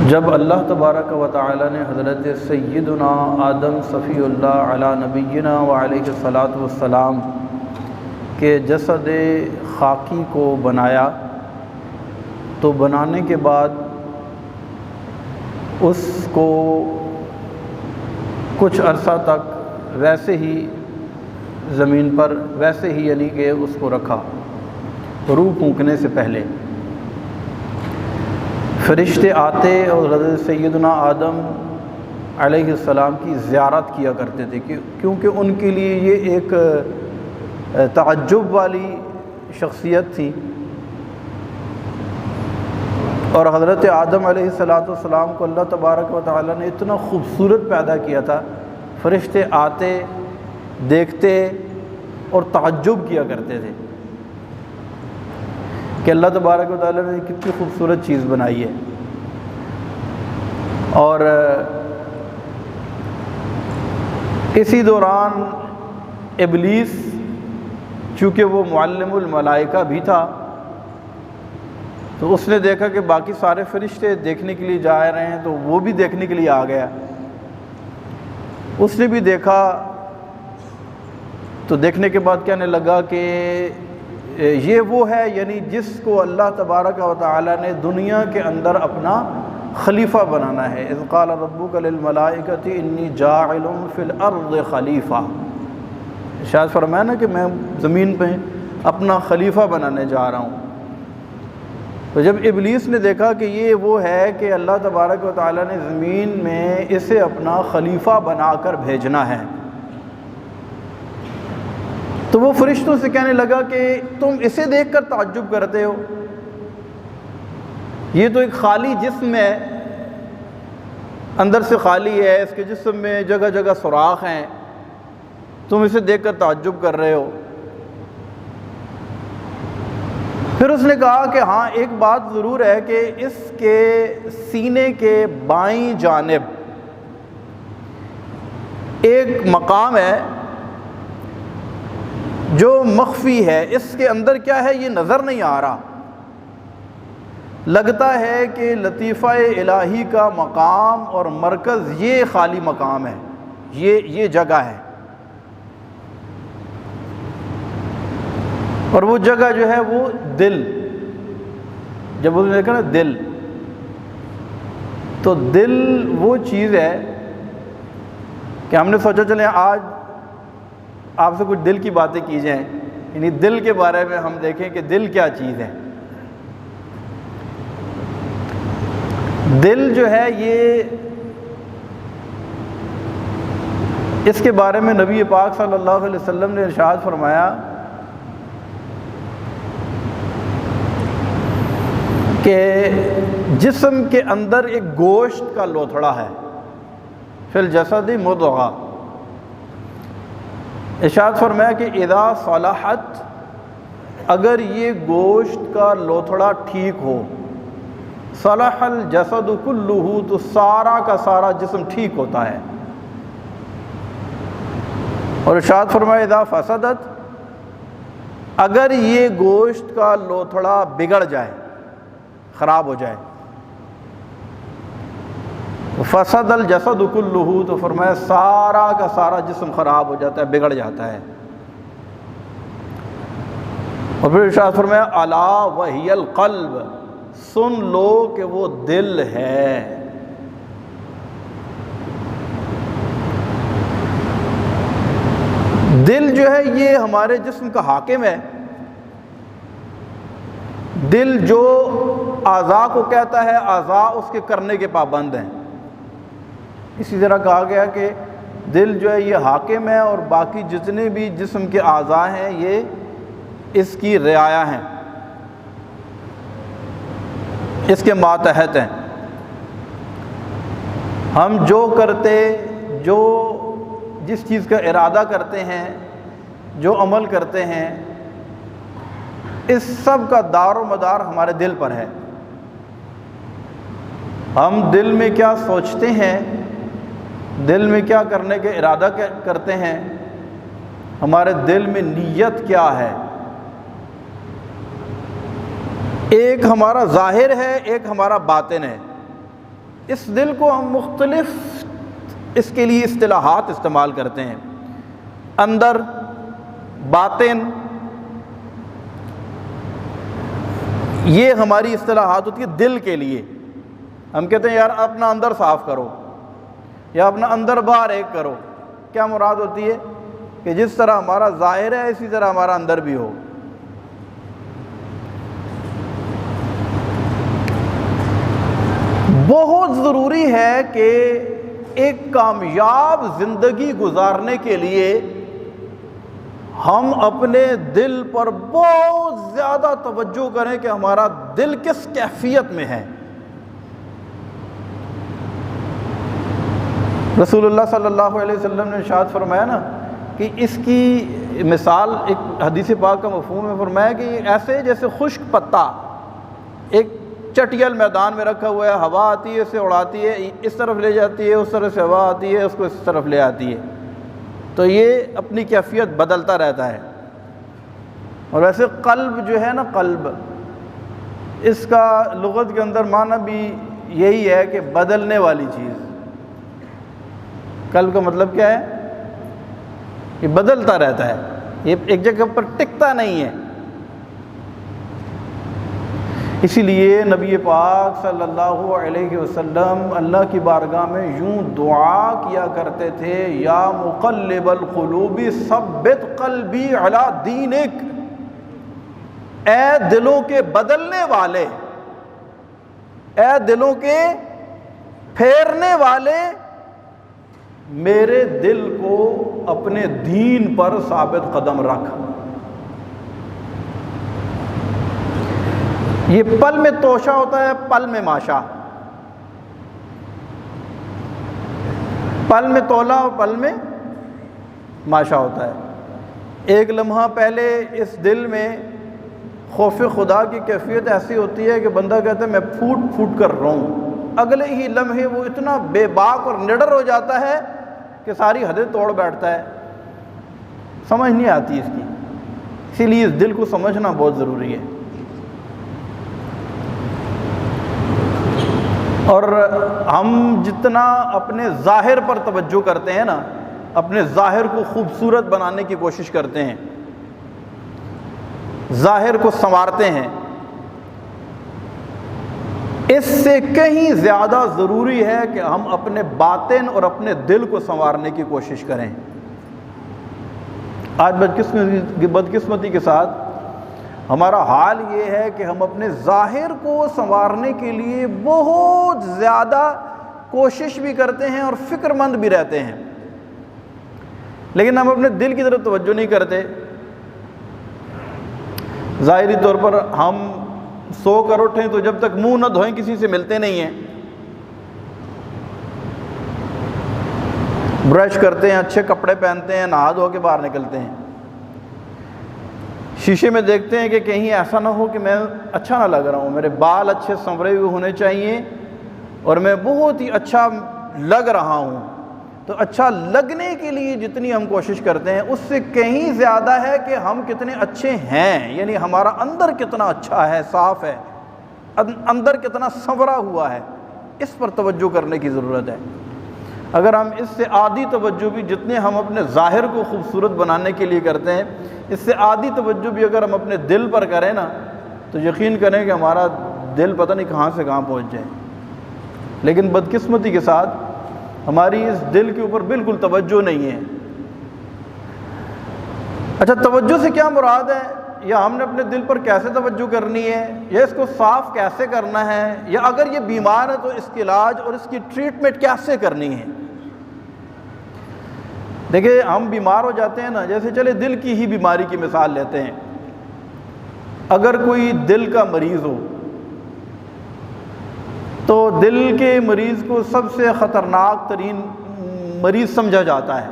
جب اللہ تبارک و تعالی نے حضرت سیدنا آدم صفی اللہ علی نبینا و علیہ الصلاۃ والسلام کے جسد خاکی کو بنایا تو بنانے کے بعد اس کو کچھ عرصہ تک ویسے ہی زمین پر ویسے ہی یعنی کہ اس کو رکھا روح پھونکنے سے پہلے۔ فرشتے آتے اور حضرت سیدنا آدم علیہ السلام کی زیارت کیا کرتے تھے کیونکہ ان کے لیے یہ ایک تعجب والی شخصیت تھی، اور حضرت آدم علیہ السلام کو اللہ تبارک و تعالی نے اتنا خوبصورت پیدا کیا تھا، فرشتے آتے دیکھتے اور تعجب کیا کرتے تھے کہ اللہ تبارک و تعالی نے کتنی خوبصورت چیز بنائی ہے۔ اور اسی دوران ابلیس چونکہ وہ معلم الملائکہ بھی تھا تو اس نے دیکھا کہ باقی سارے فرشتے دیکھنے کے لیے جا رہے ہیں تو وہ بھی دیکھنے کے لیے آ گیا۔ اس نے بھی دیکھا تو دیکھنے کے بعد کہنے لگا کہ یہ وہ ہے یعنی جس کو اللہ تبارک و تعالی نے دنیا کے اندر اپنا خلیفہ بنانا ہے۔ اذ قال ربک للملائکۃ انی جاعل فی الارض خلیفہ، ارشاد فرمایا نا کہ میں زمین پہ اپنا خلیفہ بنانے جا رہا ہوں۔ تو جب ابلیس نے دیکھا کہ یہ وہ ہے کہ اللہ تبارک و تعالی نے زمین میں اسے اپنا خلیفہ بنا کر بھیجنا ہے، تو وہ فرشتوں سے کہنے لگا کہ تم اسے دیکھ کر تعجب کرتے ہو، یہ تو ایک خالی جسم ہے، اندر سے خالی ہے، اس کے جسم میں جگہ جگہ سوراخ ہیں، تم اسے دیکھ کر تعجب کر رہے ہو۔ پھر اس نے کہا کہ ہاں ایک بات ضرور ہے کہ اس کے سینے کے بائیں جانب ایک مقام ہے جو مخفی ہے، اس کے اندر کیا ہے یہ نظر نہیں آ رہا، لگتا ہے کہ لطیفہ الہی کا مقام اور مرکز یہ خالی مقام ہے، یہ جگہ ہے، اور وہ جگہ جو ہے وہ دل۔ جب اس نے دیکھا نا دل، تو دل وہ چیز ہے کہ ہم نے سوچا چلیں آج آپ سے کچھ دل کی باتیں کی جائیں، یعنی دل کے بارے میں ہم دیکھیں کہ دل کیا چیز ہے۔ دل جو ہے یہ اس کے بارے میں نبی پاک صلی اللہ علیہ وسلم نے ارشاد فرمایا کہ جسم کے اندر ایک گوشت کا لوتھڑا ہے، فی الجسد مضغہ، ارشاد فرمایا کہ اذا صلحت، اگر یہ گوشت کا لوتھڑا ٹھیک ہو، صلح الجسد کلہ، تو سارا کا سارا جسم ٹھیک ہوتا ہے۔ اور ارشاد فرمایا اذا فسدت، اگر یہ گوشت کا لوتھڑا بگڑ جائے، خراب ہو جائے، فسد الجسد کلہ، تو فرمایا سارا کا سارا جسم خراب ہو جاتا ہے، بگڑ جاتا ہے۔ اور پھر ارشاد فرمایا الا وہی القلب، سن لو کہ وہ دل ہے۔ دل جو ہے یہ ہمارے جسم کا حاکم ہے، دل جو اعضاء کو کہتا ہے، اعضاء اس کے کرنے کے پابند ہیں۔ اسی طرح کہا گیا کہ دل جو ہے یہ حاکم ہے اور باقی جتنے بھی جسم کے اعضاء ہیں یہ اس کی رعایا ہیں، اس کے ماتحت ہیں۔ ہم جو کرتے، جو جس چیز کا ارادہ کرتے ہیں، جو عمل کرتے ہیں، اس سب کا دار و مدار ہمارے دل پر ہے۔ ہم دل میں کیا سوچتے ہیں، دل میں کیا کرنے کے ارادہ کرتے ہیں، ہمارے دل میں نیت کیا ہے، ایک ہمارا ظاہر ہے، ایک ہمارا باطن ہے۔ اس دل کو ہم مختلف اس کے لیے اصطلاحات استعمال کرتے ہیں، اندر، باطن، یہ ہماری اصطلاحات ہوتی ہے دل کے لیے۔ ہم کہتے ہیں یار اپنا اندر صاف کرو یا اپنا اندر باہر ایک کرو، کیا مراد ہوتی ہے کہ جس طرح ہمارا ظاہر ہے اسی طرح ہمارا اندر بھی ہو۔ بہت ضروری ہے کہ ایک کامیاب زندگی گزارنے کے لیے ہم اپنے دل پر بہت زیادہ توجہ کریں کہ ہمارا دل کس کیفیت میں ہے۔ رسول اللہ صلی اللہ علیہ وسلم نے ارشاد فرمایا نا کہ اس کی مثال ایک حدیث پاک کا مفہوم ہے، فرمایا کہ یہ ایسے جیسے خشک پتا ایک چٹیل میدان میں رکھا ہوا ہے، ہوا آتی ہے اسے اڑاتی ہے، اس طرف لے جاتی ہے، اس طرف سے ہوا آتی ہے اس کو اس طرف لے آتی ہے، تو یہ اپنی کیفیت بدلتا رہتا ہے۔ اور ویسے قلب جو ہے نا، قلب، اس کا لغت کے اندر معنی بھی یہی ہے کہ بدلنے والی چیز۔ قلب کا مطلب کیا ہے؟ یہ بدلتا رہتا ہے، یہ ایک جگہ پر ٹکتا نہیں ہے۔ اسی لیے نبی پاک صلی اللہ علیہ وسلم اللہ کی بارگاہ میں یوں دعا کیا کرتے تھے، یا مقلب القلوب ثبت قلبی علی دینک، اے دلوں کے بدلنے والے، اے دلوں کے پھیرنے والے، میرے دل کو اپنے دین پر ثابت قدم رکھ۔ یہ پل میں توشہ ہوتا ہے، پل میں ماشا، پل میں تولا اور پل میں ماشا ہوتا ہے۔ ایک لمحہ پہلے اس دل میں خوف خدا کی کیفیت ایسی ہوتی ہے کہ بندہ کہتا ہے میں پھوٹ پھوٹ کر رہا ہوں، اگلے ہی لمحے وہ اتنا بے باک اور نڈر ہو جاتا ہے کہ ساری حدیں توڑ بیٹھتا ہے، سمجھ نہیں آتی اس کی۔ اسی لیے اس دل کو سمجھنا بہت ضروری ہے۔ اور ہم جتنا اپنے ظاہر پر توجہ کرتے ہیں نا، اپنے ظاہر کو خوبصورت بنانے کی کوشش کرتے ہیں، ظاہر کو سنوارتے ہیں، اس سے کہیں زیادہ ضروری ہے کہ ہم اپنے باطن اور اپنے دل کو سنوارنے کی کوشش کریں۔ آج بدقسمتی کے ساتھ ہمارا حال یہ ہے کہ ہم اپنے ظاہر کو سنوارنے کے لیے بہت زیادہ کوشش بھی کرتے ہیں اور فکر مند بھی رہتے ہیں، لیکن ہم اپنے دل کی طرف توجہ نہیں کرتے۔ ظاہری طور پر ہم سو کر اٹھیں تو جب تک منہ نہ دھوئیں کسی سے ملتے نہیں ہیں، برش کرتے ہیں، اچھے کپڑے پہنتے ہیں، نہا دھو کے باہر نکلتے ہیں، شیشے میں دیکھتے ہیں کہ کہیں ایسا نہ ہو کہ میں اچھا نہ لگ رہا ہوں، میرے بال اچھے سنورے ہوئے ہونے چاہیے اور میں بہت ہی اچھا لگ رہا ہوں۔ تو اچھا لگنے کے لیے جتنی ہم کوشش کرتے ہیں اس سے کہیں زیادہ ہے کہ ہم کتنے اچھے ہیں، یعنی ہمارا اندر کتنا اچھا ہے، صاف ہے، اندر کتنا سنورا ہوا ہے، اس پر توجہ کرنے کی ضرورت ہے۔ اگر ہم اس سے آدھی توجہ بھی جتنے ہم اپنے ظاہر کو خوبصورت بنانے کے لیے کرتے ہیں، اس سے آدھی توجہ بھی اگر ہم اپنے دل پر کریں نا، تو یقین کریں کہ ہمارا دل پتہ نہیں کہاں سے کہاں پہنچ جائے۔ لیکن بدقسمتی کے ساتھ ہماری اس دل کے اوپر بالکل توجہ نہیں ہے۔ اچھا، توجہ سے کیا مراد ہے، یا ہم نے اپنے دل پر کیسے توجہ کرنی ہے، یا اس کو صاف کیسے کرنا ہے، یا اگر یہ بیمار ہے تو اس کے علاج اور اس کی ٹریٹمنٹ کیسے کرنی ہے۔ دیکھیں، ہم بیمار ہو جاتے ہیں نا، جیسے چلے دل کی ہی بیماری کی مثال لیتے ہیں۔ اگر کوئی دل کا مریض ہو تو دل کے مریض کو سب سے خطرناک ترین مریض سمجھا جاتا ہے۔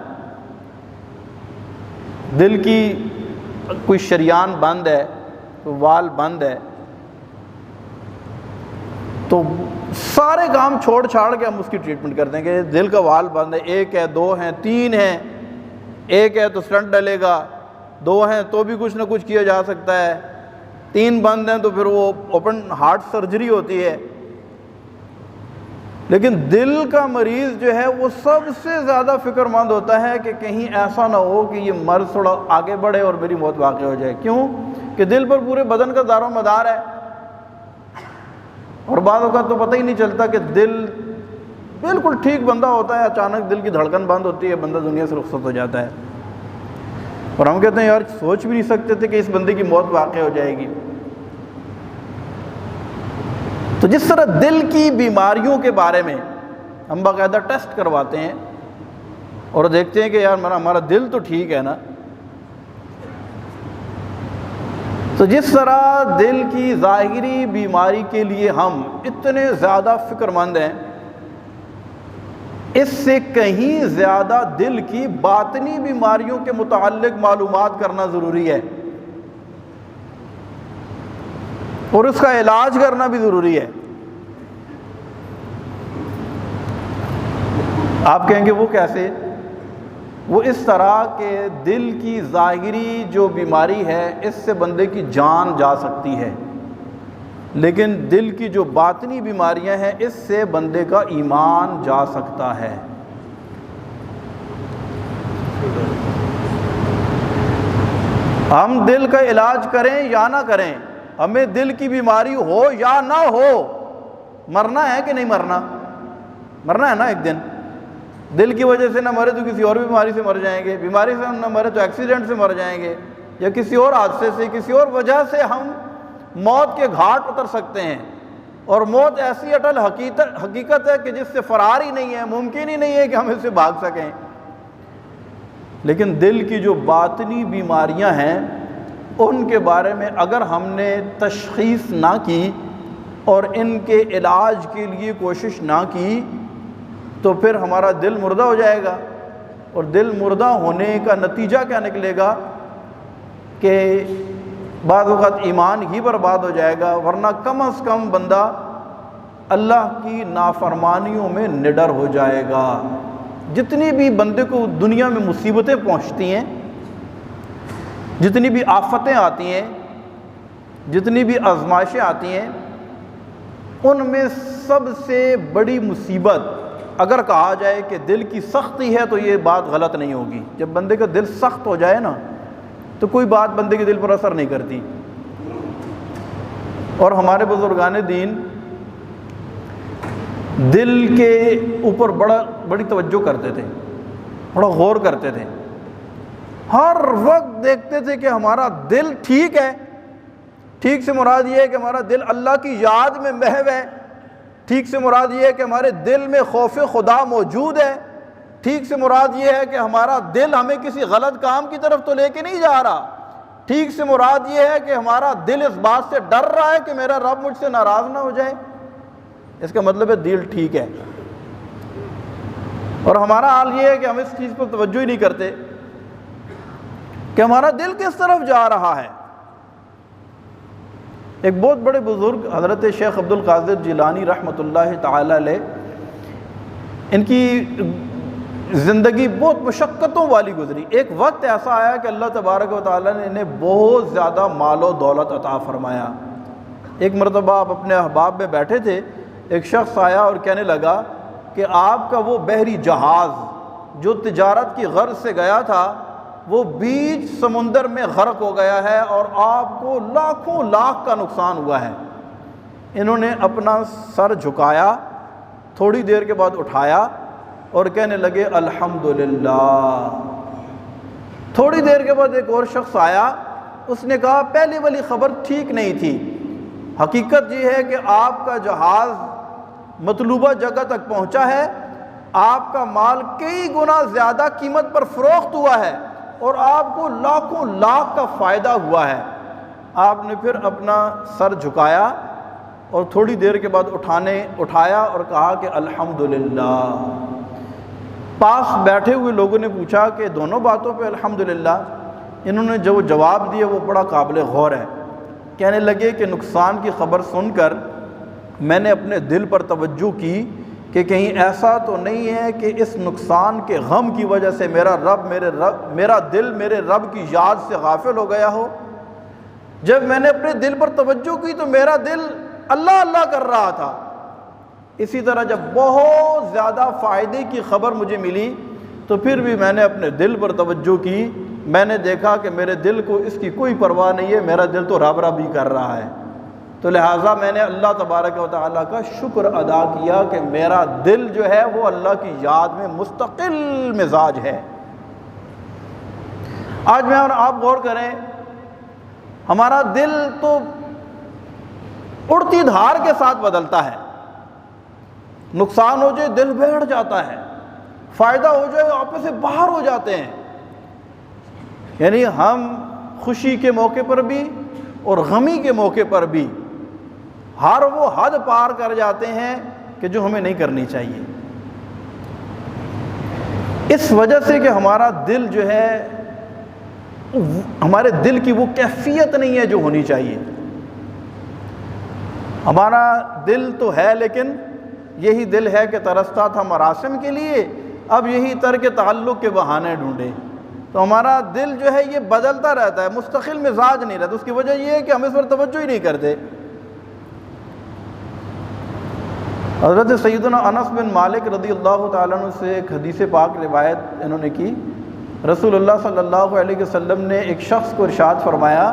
دل کی کوئی شریان بند ہے، کوئی وال بند ہے، تو سارے کام چھوڑ چھاڑ کے ہم اس کی ٹریٹمنٹ کرتے ہیں کہ دل کا وال بند ہے، 1 ہے، 2 ہیں، 3 ہیں، 1 ہے تو سٹنٹ ڈلے گا، 2 ہیں تو بھی کچھ نہ کچھ کیا جا سکتا ہے، 3 بند ہیں تو پھر وہ اوپن ہارٹ سرجری ہوتی ہے۔ لیکن دل کا مریض جو ہے وہ سب سے زیادہ فکر مند ہوتا ہے کہ کہیں ایسا نہ ہو کہ یہ مرض تھوڑا آگے بڑھے اور میری موت واقع ہو جائے۔ کیوں کہ دل پر پورے بدن کا دار و مدار ہے، اور بعض اوقات تو پتہ ہی نہیں چلتا کہ دل بالکل ٹھیک بندہ ہوتا ہے، اچانک دل کی دھڑکن بند ہوتی ہے، بندہ دنیا سے رخصت ہو جاتا ہے، اور ہم کہتے ہیں یار سوچ بھی نہیں سکتے تھے کہ اس بندے کی موت واقع ہو جائے گی۔ تو جس طرح دل کی بیماریوں کے بارے میں ہم باقاعدہ ٹیسٹ کرواتے ہیں اور دیکھتے ہیں کہ یار ہمارا دل تو ٹھیک ہے نا، تو جس طرح دل کی ظاہری بیماری کے لیے ہم اتنے زیادہ فکر مند ہیں، اس سے کہیں زیادہ دل کی باطنی بیماریوں کے متعلق معلومات کرنا ضروری ہے، اور اس کا علاج کرنا بھی ضروری ہے۔ آپ کہیں گے وہ کیسے؟ وہ اس طرح کہ دل کی ظاہری جو بیماری ہے اس سے بندے کی جان جا سکتی ہے، لیکن دل کی جو باطنی بیماریاں ہیں اس سے بندے کا ایمان جا سکتا ہے۔ ہم دل کا علاج کریں یا نہ کریں، ہمیں دل کی بیماری ہو یا نہ ہو، مرنا ہے کہ نہیں مرنا؟ مرنا ہے نا ایک دن۔ دل کی وجہ سے نہ مرے تو کسی اور بیماری سے مر جائیں گے، بیماری سے نہ مرے تو ایکسیڈنٹ سے مر جائیں گے، یا کسی اور حادثے سے، کسی اور وجہ سے ہم موت کے گھاٹ اتر سکتے ہیں، اور موت ایسی اٹل حقیقت ہے کہ جس سے فرار ہی نہیں ہے، ممکن ہی نہیں ہے کہ ہم اس سے بھاگ سکیں۔ لیکن دل کی جو باطنی بیماریاں ہیں ان کے بارے میں اگر ہم نے تشخیص نہ کی اور ان کے علاج کے لیے کوشش نہ کی تو پھر ہمارا دل مردہ ہو جائے گا، اور دل مردہ ہونے کا نتیجہ کیا نکلے گا کہ بعض اوقات ایمان ہی برباد ہو جائے گا، ورنہ کم از کم بندہ اللہ کی نافرمانیوں میں نڈر ہو جائے گا۔ جتنی بھی بندے کو دنیا میں مصیبتیں پہنچتی ہیں، جتنی بھی آفتیں آتی ہیں، جتنی بھی آزمائشیں آتی ہیں، ان میں سب سے بڑی مصیبت اگر کہا جائے کہ دل کی سختی ہے تو یہ بات غلط نہیں ہوگی۔ جب بندے کا دل سخت ہو جائے نا تو کوئی بات بندے کے دل پر اثر نہیں کرتی۔ اور ہمارے بزرگان دین دل کے اوپر بڑی توجہ کرتے تھے، بڑا غور کرتے تھے، ہر وقت دیکھتے تھے کہ ہمارا دل ٹھیک ہے۔ ٹھیک سے مراد یہ ہے کہ ہمارا دل اللہ کی یاد میں محو ہے، ٹھیک سے مراد یہ ہے کہ ہمارے دل میں خوف خدا موجود ہے، ٹھیک سے مراد یہ ہے کہ ہمارا دل ہمیں کسی غلط کام کی طرف تو لے کے نہیں جا رہا، ٹھیک سے مراد یہ ہے کہ ہمارا دل اس بات سے ڈر رہا ہے کہ میرا رب مجھ سے ناراض نہ ہو جائے۔ اس کا مطلب ہے دل ٹھیک ہے۔ اور ہمارا حال یہ ہے کہ ہم اس چیز پر توجہ ہی نہیں کرتے کہ ہمارا دل کس طرف جا رہا ہے۔ ایک بہت بڑے بزرگ حضرت شیخ عبد القادر جیلانی رحمۃ اللہ تعالی علیہ، ان کی زندگی بہت مشقتوں والی گزری۔ ایک وقت ایسا آیا کہ اللہ تبارک و تعالیٰ نے انہیں بہت زیادہ مال و دولت عطا فرمایا۔ ایک مرتبہ آپ اپنے احباب میں بیٹھے تھے، ایک شخص آیا اور کہنے لگا کہ آپ کا وہ بحری جہاز جو تجارت کی غرض سے گیا تھا وہ بیچ سمندر میں غرق ہو گیا ہے اور آپ کو لاکھوں لاکھ کا نقصان ہوا ہے۔ انہوں نے اپنا سر جھکایا، تھوڑی دیر کے بعد اٹھایا اور کہنے لگے الحمدللہ۔ تھوڑی دیر کے بعد ایک اور شخص آیا، اس نے کہا پہلی والی خبر ٹھیک نہیں تھی، حقیقت یہ ہے کہ آپ کا جہاز مطلوبہ جگہ تک پہنچا ہے، آپ کا مال کئی گنا زیادہ قیمت پر فروخت ہوا ہے اور آپ کو لاکھوں لاکھ کا فائدہ ہوا ہے۔ آپ نے پھر اپنا سر جھکایا اور تھوڑی دیر کے بعد اٹھایا اور کہا کہ الحمدللہ۔ پاس بیٹھے ہوئے لوگوں نے پوچھا کہ دونوں باتوں پہ الحمدللہ؟ انہوں نے جو جواب دیا وہ بڑا قابل غور ہے۔ کہنے لگے کہ نقصان کی خبر سن کر میں نے اپنے دل پر توجہ کی کہ کہیں ایسا تو نہیں ہے کہ اس نقصان کے غم کی وجہ سے میرا دل میرے رب کی یاد سے غافل ہو گیا ہو۔ جب میں نے اپنے دل پر توجہ کی تو میرا دل اللہ اللہ کر رہا تھا، اسی طرح جب بہت زیادہ فائدے کی خبر مجھے ملی تو پھر بھی میں نے اپنے دل پر توجہ کی، میں نے دیکھا کہ میرے دل کو اس کی کوئی پرواہ نہیں ہے، میرا دل تو رب رب ہی کر رہا ہے، تو لہٰذا میں نے اللہ تبارک و تعالیٰ کا شکر ادا کیا کہ میرا دل جو ہے وہ اللہ کی یاد میں مستقل مزاج ہے۔ آج میں اور آپ غور کریں، ہمارا دل تو اڑتی دھار کے ساتھ بدلتا ہے، نقصان ہو جائے دل بیٹھ جاتا ہے، فائدہ ہو جائے آپس سے باہر ہو جاتے ہیں۔ یعنی ہم خوشی کے موقع پر بھی اور غمی کے موقع پر بھی ہر وہ حد پار کر جاتے ہیں کہ جو ہمیں نہیں کرنی چاہیے، اس وجہ سے کہ ہمارا دل جو ہے، ہمارے دل کی وہ کیفیت نہیں ہے جو ہونی چاہیے۔ ہمارا دل تو ہے لیکن یہی دل ہے کہ ترستا تھا مراسم کے لیے، اب یہی ترک تعلق کے بہانے ڈھونڈے۔ تو ہمارا دل جو ہے یہ بدلتا رہتا ہے، مستقل مزاج نہیں رہتا۔ اس کی وجہ یہ ہے کہ ہم اس پر توجہ ہی نہیں کرتے۔ حضرت سیدنا انس بن مالک رضی اللہ تعالیٰ عنہ سے ایک حدیث پاک روایت انہوں نے کی، رسول اللہ صلی اللہ علیہ وسلم نے ایک شخص کو ارشاد فرمایا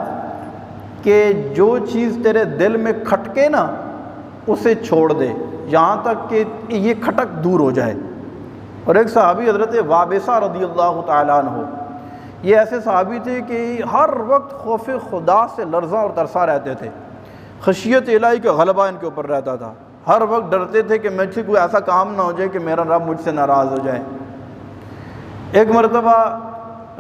کہ جو چیز تیرے دل میں کھٹکے نا اسے چھوڑ دے یہاں تک کہ یہ کھٹک دور ہو جائے۔ اور ایک صحابی حضرت وابصہ رضی اللہ تعالیٰ عنہ، یہ ایسے صحابی تھے کہ ہر وقت خوف خدا سے لرزاں اور ترسا رہتے تھے، خشیت الہی کا غلبہ ان کے اوپر رہتا تھا، ہر وقت ڈرتے تھے کہ مجھ سے کوئی ایسا کام نہ ہو جائے کہ میرا رب مجھ سے ناراض ہو جائے۔ ایک مرتبہ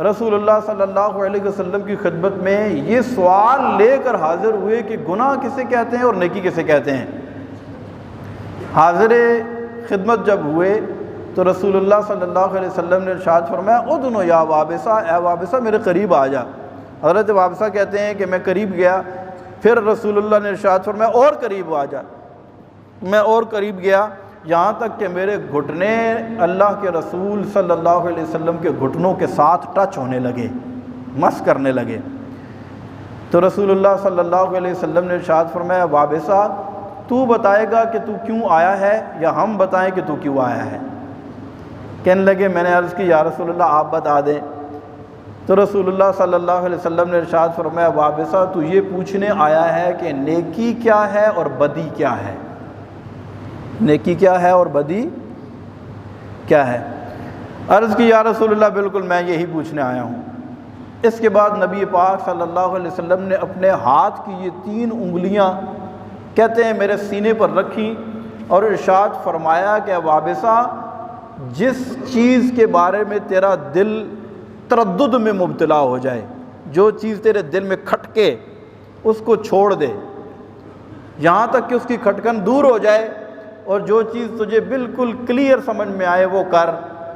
رسول اللہ صلی اللہ علیہ وسلم کی خدمت میں یہ سوال لے کر حاضر ہوئے کہ گناہ کسے کہتے ہیں اور نیکی کسے کہتے ہیں۔ حاضر خدمت جب ہوئے تو رسول اللہ صلی اللہ علیہ وسلم نے ارشاد فرمایا ادنو یا وابصہ، اے وابصہ میرے قریب آ جا۔ حضرت وابصہ کہتے ہیں کہ میں قریب گیا، پھر رسول اللہ نے ارشاد فرمایا اور قریب آ جا۔ میں اور قریب گیا یہاں تک کہ میرے گھٹنے اللہ کے رسول صلی اللہ علیہ وسلم کے گھٹنوں کے ساتھ ٹچ ہونے لگے، مس کرنے لگے۔ تو رسول اللہ صلی اللہ علیہ وسلم نے ارشاد فرمایا وابصہ تو بتائے گا کہ تو کیوں آیا ہے یا ہم بتائیں کہ تو کیوں آیا ہے؟ کہنے لگے میں نے عرض کی یا رسول اللہ آپ بتا دیں۔ تو رسول اللہ صلی اللہ علیہ وسلم نے ارشاد فرمایا وابصہ تو یہ پوچھنے آیا ہے کہ نیکی کیا ہے اور بدی کیا ہے، نیکی کیا ہے اور بدی کیا ہے؟ عرض کی یا رسول اللہ بالکل میں یہی پوچھنے آیا ہوں۔ اس کے بعد نبی پاک صلی اللہ علیہ وسلم نے اپنے ہاتھ کی یہ 3 انگلیاں کہتے ہیں میرے سینے پر رکھی اور ارشاد فرمایا کہ وابصہ جس چیز کے بارے میں تیرا دل تردد میں مبتلا ہو جائے، جو چیز تیرے دل میں کھٹکے اس کو چھوڑ دے یہاں تک کہ اس کی کھٹکن دور ہو جائے، اور جو چیز تجھے بالکل کلیئر سمجھ میں آئے وہ کر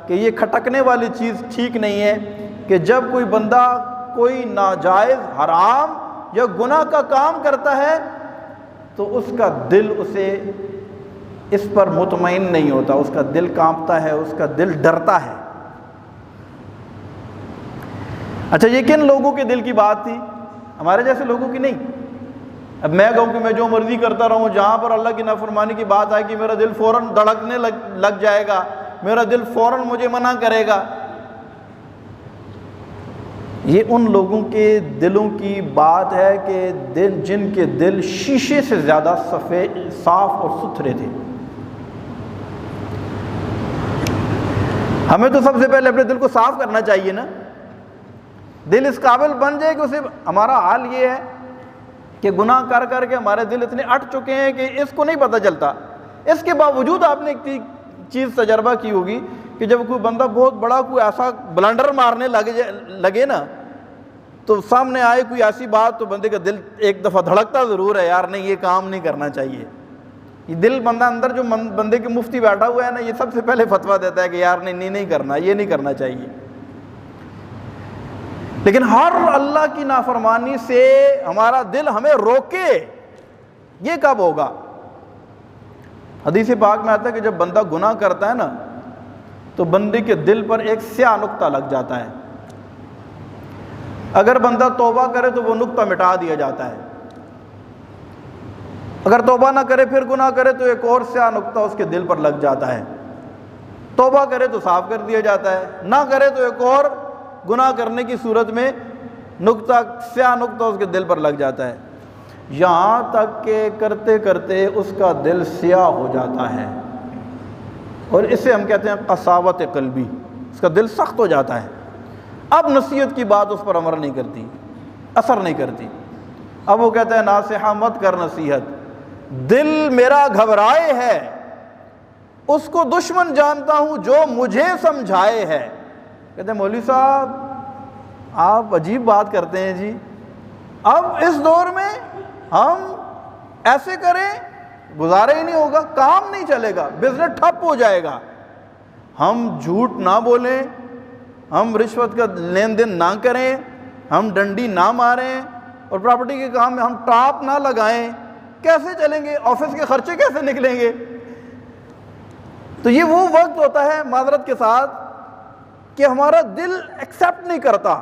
کہ یہ کھٹکنے والی چیز ٹھیک نہیں ہے کہ جب کوئی بندہ کوئی ناجائز حرام یا گناہ کا کام کرتا ہے تو اس کا دل اسے اس پر مطمئن نہیں ہوتا، اس کا دل کانپتا ہے، اس کا دل ڈرتا ہے۔ اچھا یہ کن لوگوں کے دل کی بات تھی؟ ہمارے جیسے لوگوں کی نہیں۔ اب میں کہوں کہ میں جو مرضی کرتا رہوں، جہاں پر اللہ کی نافرمانی کی بات آئے کہ میرا دل فوراً دھڑکنے لگ جائے گا، میرا دل فوراً مجھے منع کرے گا۔ یہ ان لوگوں کے دلوں کی بات ہے کہ جن کے دل شیشے سے زیادہ صاف اور ستھرے تھے۔ ہمیں تو سب سے پہلے اپنے دل کو صاف کرنا چاہیے نا، دل اس قابل بن جائے کہ اسے، ہمارا حال یہ ہے کہ گناہ کر کر کے ہمارے دل اتنے اٹ چکے ہیں کہ اس کو نہیں پتہ چلتا۔ اس کے باوجود آپ نے ایک چیز تجربہ کی ہوگی کہ جب کوئی بندہ بہت بڑا کوئی ایسا بلنڈر مارنے لگے نا تو سامنے آئے کوئی ایسی بات تو بندے کا دل ایک دفعہ دھڑکتا ضرور ہے، یار نہیں یہ کام نہیں کرنا چاہیے۔ یہ دل بندہ اندر جو بندے کے مفتی بیٹھا ہوا ہے نا، یہ سب سے پہلے فتویٰ دیتا ہے کہ یار نہیں کرنا، یہ نہیں کرنا چاہیے۔ لیکن ہر اللہ کی نافرمانی سے ہمارا دل ہمیں روکے، یہ کب ہوگا؟ حدیث پاک میں آتا ہے کہ جب بندہ گناہ کرتا ہے نا تو بندے کے دل پر ایک سیاہ نقطہ لگ جاتا ہے، اگر بندہ توبہ کرے تو وہ نقطہ مٹا دیا جاتا ہے۔ اگر توبہ نہ کرے پھر گناہ کرے تو ایک اور سیاہ نقطہ اس کے دل پر لگ جاتا ہے، توبہ کرے تو صاف کر دیا جاتا ہے، نہ کرے تو ایک اور گناہ کرنے کی صورت میں سیاہ نقطہ اس کے دل پر لگ جاتا ہے، یہاں تک کہ کرتے کرتے اس کا دل سیاہ ہو جاتا ہے، اور اسے ہم کہتے ہیں قساوت قلبی، اس کا دل سخت ہو جاتا ہے۔ اب نصیحت کی بات اس پر عمل نہیں کرتی، اثر نہیں کرتی، اب وہ کہتا ہے ناصحہ مت کر نصیحت، دل میرا گھبرائے ہے، اس کو دشمن جانتا ہوں جو مجھے سمجھائے ہے۔ کہتے ہیں مولوی صاحب آپ عجیب بات کرتے ہیں جی، اب اس دور میں ہم ایسے کریں گزارا ہی نہیں ہوگا، کام نہیں چلے گا، بزنس ٹھپ ہو جائے گا، ہم جھوٹ نہ بولیں، ہم رشوت کا لین دین نہ کریں، ہم ڈنڈی نہ ماریں، اور پراپرٹی کے کام میں ہم ٹاپ نہ لگائیں، کیسے چلیں گے؟ آفس کے خرچے کیسے نکلیں گے؟ تو یہ وہ وقت ہوتا ہے معذرت کے ساتھ کہ ہمارا دل ایکسیپٹ نہیں کرتا،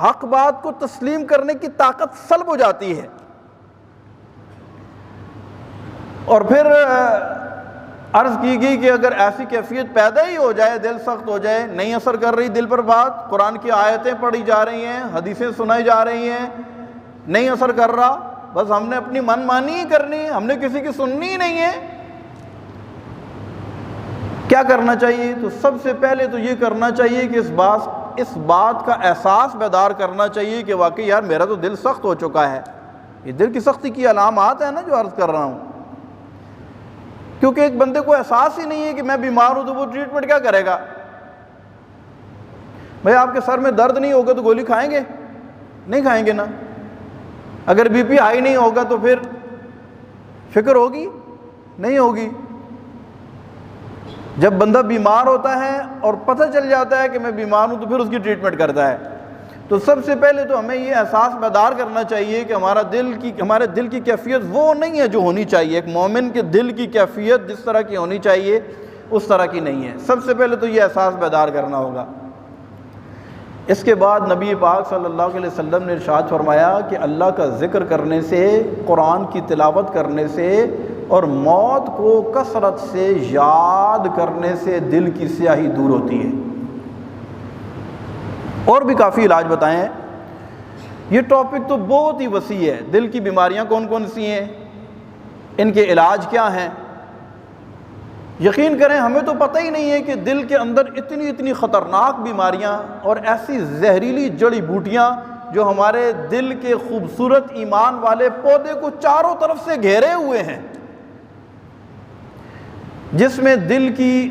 حق بات کو تسلیم کرنے کی طاقت سلب ہو جاتی ہے، اور پھر عرض کی گئی کہ اگر ایسی کیفیت پیدا ہی ہو جائے، دل سخت ہو جائے، نہیں اثر کر رہی دل پر بات، قرآن کی آیتیں پڑھی جا رہی ہیں، حدیثیں سنائی جا رہی ہیں، نہیں اثر کر رہا، بس ہم نے اپنی من مانی ہی کرنی ہے، ہم نے کسی کی سننی ہی نہیں ہے، کیا کرنا چاہیے؟ تو سب سے پہلے تو یہ کرنا چاہیے کہ اس بات کا احساس بیدار کرنا چاہیے کہ واقعی یار میرا تو دل سخت ہو چکا ہے، یہ دل کی سختی کی علامات ہیں نا جو عرض کر رہا ہوں، کیونکہ ایک بندے کو احساس ہی نہیں ہے کہ میں بیمار ہوں تو وہ ٹریٹمنٹ کیا کرے گا؟ بھائی آپ کے سر میں درد نہیں ہوگا تو گولی کھائیں گے؟ نہیں کھائیں گے نا۔ اگر بی پی ہائی نہیں ہوگا تو پھر فکر ہوگی؟ نہیں ہوگی۔ جب بندہ بیمار ہوتا ہے اور پتہ چل جاتا ہے کہ میں بیمار ہوں تو پھر اس کی ٹریٹمنٹ کرتا ہے۔ تو سب سے پہلے تو ہمیں یہ احساس بیدار کرنا چاہیے کہ ہمارے دل کی کیفیت وہ نہیں ہے جو ہونی چاہیے، ایک مومن کے دل کی کیفیت جس طرح کی ہونی چاہیے اس طرح کی نہیں ہے۔ سب سے پہلے تو یہ احساس بیدار کرنا ہوگا۔ اس کے بعد نبی پاک صلی اللہ علیہ وسلم نے ارشاد فرمایا کہ اللہ کا ذکر کرنے سے، قرآن کی تلاوت کرنے سے اور موت کو کثرت سے یاد کرنے سے دل کی سیاہی دور ہوتی ہے۔ اور بھی کافی علاج بتائے ہیں، یہ ٹاپک تو بہت ہی وسیع ہے۔ دل کی بیماریاں کون کون سی ہیں، ان کے علاج کیا ہیں؟ یقین کریں ہمیں تو پتہ ہی نہیں ہے کہ دل کے اندر اتنی خطرناک بیماریاں اور ایسی زہریلی جڑی بوٹیاں جو ہمارے دل کے خوبصورت ایمان والے پودے کو چاروں طرف سے گھیرے ہوئے ہیں، جس میں دل کی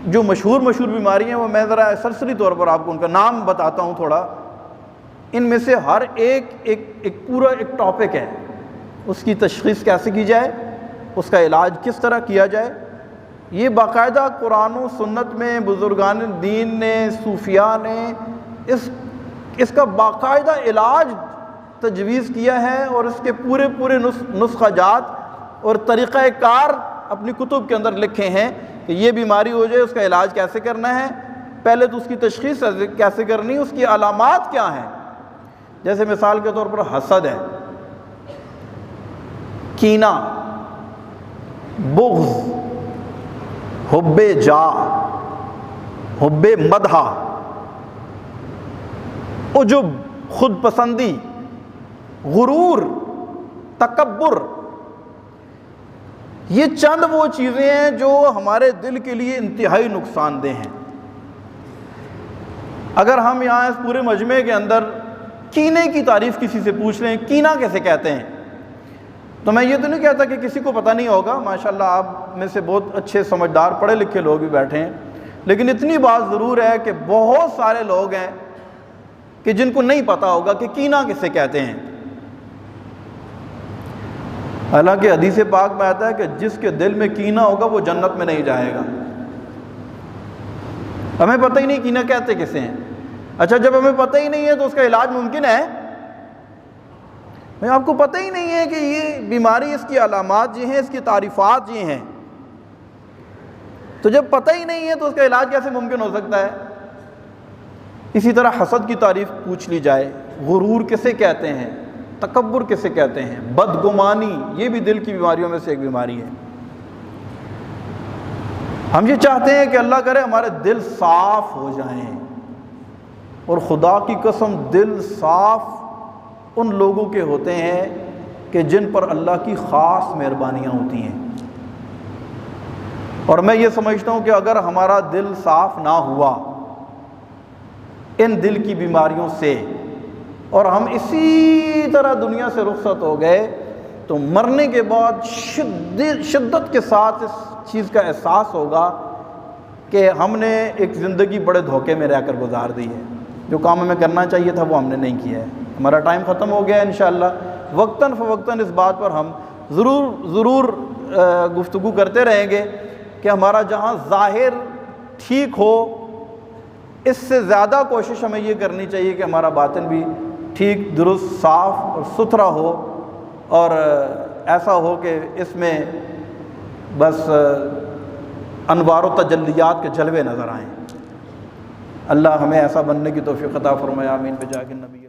جو مشہور بیماریاں ہیں وہ میں ذرا سرسری طور پر آپ کو ان کا نام بتاتا ہوں تھوڑا۔ ان میں سے ہر ایک پورا ایک ٹاپک ہے، اس کی تشخیص کیسے کی جائے، اس کا علاج کس طرح کیا جائے، یہ باقاعدہ قرآن و سنت میں بزرگان دین نے، صوفیاء نے اس کا باقاعدہ علاج تجویز کیا ہے، اور اس کے پورے نسخہ جات اور طریقہ کار اپنی کتب کے اندر لکھے ہیں کہ یہ بیماری ہو جائے اس کا علاج کیسے کرنا ہے، پہلے تو اس کی تشخیص کیسے کرنی ہے، اس کی علامات کیا ہیں۔ جیسے مثال کے طور پر حسد ہے، کینہ، بغض، حب جاہ، حب مدح، عجب، خود پسندی، غرور، تکبر، یہ چند وہ چیزیں ہیں جو ہمارے دل کے لیے انتہائی نقصان دہ ہیں۔ اگر ہم یہاں اس پورے مجمع کے اندر کینے کی تعریف کسی سے پوچھ لیں، کینہ کیسے کہتے ہیں، تو میں یہ تو نہیں کہتا کہ کسی کو پتہ نہیں ہوگا، ماشاءاللہ آپ میں سے بہت اچھے سمجھدار پڑھے لکھے لوگ بھی بیٹھے ہیں، لیکن اتنی بات ضرور ہے کہ بہت سارے لوگ ہیں کہ جن کو نہیں پتہ ہوگا کہ کینہ کسے کہتے ہیں۔ حالانکہ حدیث پاک میں آتا ہے کہ جس کے دل میں کینہ ہوگا وہ جنت میں نہیں جائے گا۔ ہمیں پتہ ہی نہیں کینہ کہتے کسے ہیں۔ اچھا جب ہمیں پتہ ہی نہیں ہے تو اس کا علاج ممکن ہے؟ آپ کو پتہ ہی نہیں ہے کہ یہ بیماری، اس کی علامات یہ ہیں، اس کی تعریفات یہ ہیں، تو جب پتہ ہی نہیں ہے تو اس کا علاج کیسے ممکن ہو سکتا ہے؟ اسی طرح حسد کی تعریف پوچھ لی جائے، غرور کسے کہتے ہیں، تکبر کسے کہتے ہیں؟ بدگمانی، یہ بھی دل کی بیماریوں میں سے ایک بیماری ہے۔ ہم یہ چاہتے ہیں کہ اللہ کرے ہمارے دل صاف ہو جائیں، اور خدا کی قسم دل صاف ان لوگوں کے ہوتے ہیں کہ جن پر اللہ کی خاص مہربانیاں ہوتی ہیں۔ اور میں یہ سمجھتا ہوں کہ اگر ہمارا دل صاف نہ ہوا ان دل کی بیماریوں سے، اور ہم اسی طرح دنیا سے رخصت ہو گئے، تو مرنے کے بعد شدت کے ساتھ اس چیز کا احساس ہوگا کہ ہم نے ایک زندگی بڑے دھوکے میں رہ کر گزار دی ہے، جو کام ہمیں کرنا چاہیے تھا وہ ہم نے نہیں کیا ہے۔ ہمارا ٹائم ختم ہو گیا ہے، انشاءاللہ وقتاً فوقتاً اس بات پر ہم ضرور گفتگو کرتے رہیں گے کہ ہمارا جہاں ظاہر ٹھیک ہو، اس سے زیادہ کوشش ہمیں یہ کرنی چاہیے کہ ہمارا باطن بھی ٹھیک، درست، صاف اور ستھرا ہو، اور ایسا ہو کہ اس میں بس انوار و تجلیات کے جلوے نظر آئیں۔ اللہ ہمیں ایسا بننے کی توفیق عطا فرمائے، آمین بجاہ النبی۔